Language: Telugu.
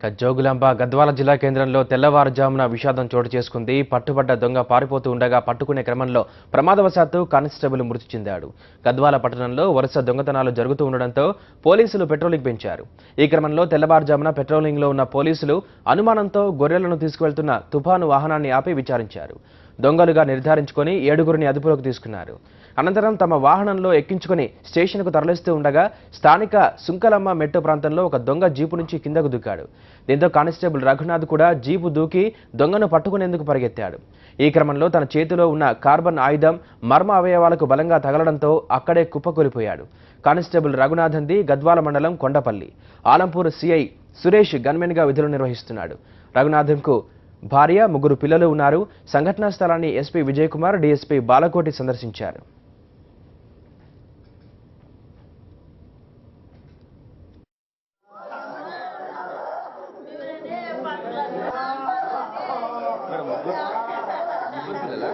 జోగులాంబ గద్వాల జిల్లా కేంద్రంలో తెల్లవారుజామున విషాదం చోటు చేసుకుంది. పట్టుబడ్డ దొంగ పారిపోతూ ఉండగా పట్టుకునే క్రమంలో ప్రమాదవశాత్తు కానిస్టేబుల్ మృతి చెందాడు. గద్వాల పట్టణంలో వరుస దొంగతనాలు జరుగుతూ ఉండడంతో పోలీసులు పెట్రోలింగ్ పెంచారు. ఈ క్రమంలో తెల్లవారుజామున పెట్రోలింగ్లో ఉన్న పోలీసులు అనుమానంతో గొర్రెలను తీసుకువెళ్తున్న తుఫాను వాహనాన్ని ఆపి విచారించారు. దొంగలుగా నిర్ధారించుకొని 7గురిని అదుపులోకి తీసుకున్నారు. అనంతరం తమ వాహనంలో ఎక్కించుకుని స్టేషన్కు తరలిస్తూ ఉండగా స్థానిక సుంకలమ్మ మెట్టు ప్రాంతంలో ఒక దొంగ జీపు నుంచి కిందకు దూకాడు. దీంతో కానిస్టేబుల్ రఘునాథ్ కూడా జీపు దూకి దొంగను పట్టుకునేందుకు పరిగెత్తాడు. ఈ క్రమంలో తన చేతిలో ఉన్న కార్బన్ ఆయుధం మర్మ అవయవాలకు బలంగా తగలడంతో అక్కడే కుప్పకూలిపోయాడు. కానిస్టేబుల్ రఘునాథంది గద్వాల మండలం కొండపల్లి. ఆలంపూర్ సిఐ సురేష్ గన్మెన్గా విధులు నిర్వహిస్తున్నాడు. రఘునాథంకు భార్య, 3 పిల్లలు ఉన్నారు. సంఘటనా స్థలాన్ని ఎస్పీ విజయ్ కుమార్, డీఎస్పీ బాలకోటి సందర్శించారు. మేడం ముగ్గురు పిల్లలా?